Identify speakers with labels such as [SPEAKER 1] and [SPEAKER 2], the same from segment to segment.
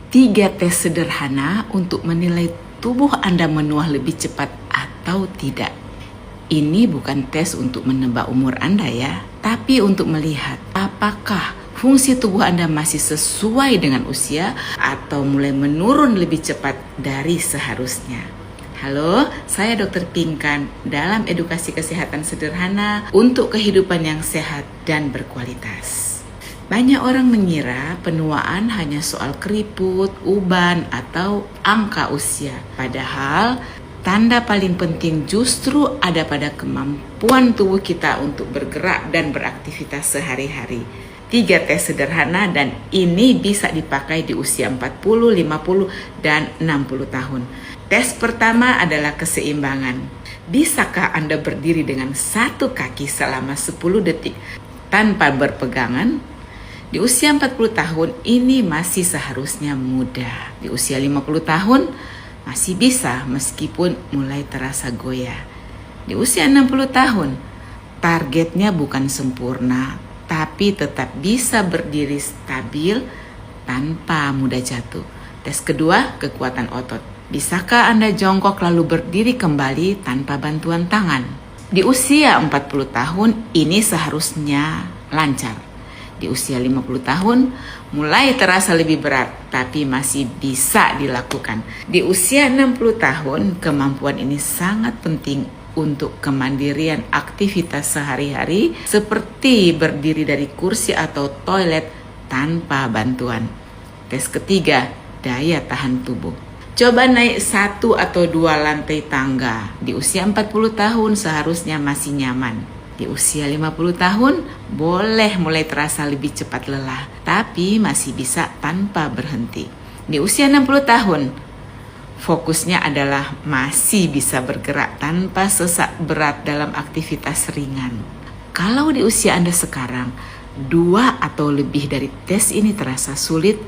[SPEAKER 1] 3 tes sederhana untuk menilai tubuh Anda menua lebih cepat atau tidak. Ini bukan tes untuk menebak umur Anda ya, tapi untuk melihat apakah fungsi tubuh Anda masih sesuai dengan usia atau mulai menurun lebih cepat dari seharusnya. Halo, saya Dr. Pinkan dalam edukasi kesehatan sederhana untuk kehidupan yang sehat dan berkualitas. Banyak orang mengira penuaan hanya soal keriput, uban, atau angka usia. Padahal, tanda paling penting justru ada pada kemampuan tubuh kita untuk bergerak dan beraktivitas sehari-hari. 3 tes sederhana dan ini bisa dipakai di usia 40, 50, dan 60 tahun. Tes pertama adalah keseimbangan. Bisakah Anda berdiri dengan satu kaki selama 10 detik tanpa berpegangan? Di usia 40 tahun ini masih seharusnya mudah. Di usia 50 tahun masih bisa meskipun mulai terasa goyah. Di usia 60 tahun targetnya bukan sempurna, tapi tetap bisa berdiri stabil tanpa mudah jatuh. Tes kedua, kekuatan otot. Bisakah Anda jongkok lalu berdiri kembali tanpa bantuan tangan? Di usia 40 tahun ini seharusnya lancar. Di usia 50 tahun mulai terasa lebih berat, tapi masih bisa dilakukan. Di usia 60 tahun, kemampuan ini sangat penting untuk kemandirian aktivitas sehari-hari seperti berdiri dari kursi atau toilet tanpa bantuan. Tes ketiga, daya tahan tubuh. Coba naik 1 atau 2 lantai tangga. Di usia 40 tahun seharusnya masih nyaman. Di usia 50 tahun, boleh mulai terasa lebih cepat lelah, tapi masih bisa tanpa berhenti. Di usia 60 tahun, fokusnya adalah masih bisa bergerak tanpa sesak berat dalam aktivitas ringan. Kalau di usia Anda sekarang, 2 atau lebih dari tes ini terasa sulit,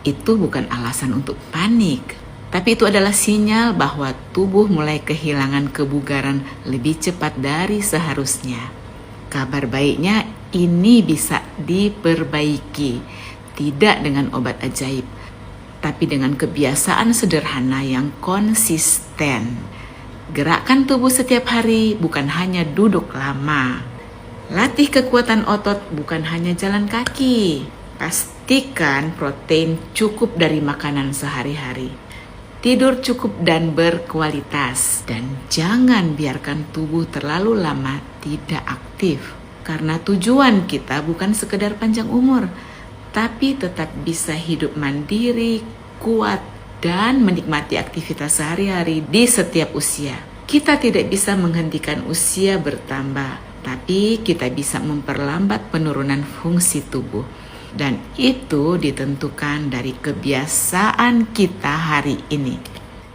[SPEAKER 1] itu bukan alasan untuk panik. Tapi itu adalah sinyal bahwa tubuh mulai kehilangan kebugaran lebih cepat dari seharusnya. Kabar baiknya ini bisa diperbaiki, tidak dengan obat ajaib, tapi dengan kebiasaan sederhana yang konsisten. Gerakkan tubuh setiap hari, bukan hanya duduk lama. Latih kekuatan otot, bukan hanya jalan kaki. Pastikan protein cukup dari makanan sehari-hari. Tidur cukup dan berkualitas, dan jangan biarkan tubuh terlalu lama tidak aktif. Karena tujuan kita bukan sekedar panjang umur, tapi tetap bisa hidup mandiri, kuat, dan menikmati aktivitas sehari-hari di setiap usia. Kita tidak bisa menghentikan usia bertambah, tapi kita bisa memperlambat penurunan fungsi tubuh. Dan itu ditentukan dari kebiasaan kita hari ini.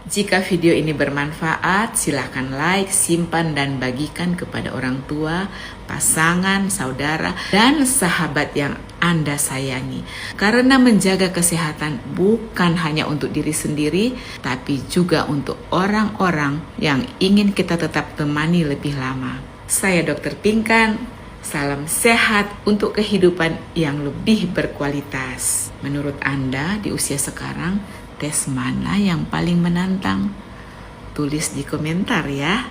[SPEAKER 1] Jika video ini bermanfaat, silakan like, simpan, dan bagikan kepada orang tua, pasangan, saudara, dan sahabat yang Anda sayangi. Karena menjaga kesehatan bukan hanya untuk diri sendiri, tapi juga untuk orang-orang yang ingin kita tetap temani lebih lama. Saya Dr. Pinkan. Salam sehat untuk kehidupan yang lebih berkualitas. Menurut Anda di usia sekarang, tes mana yang paling menantang? Tulis di komentar ya.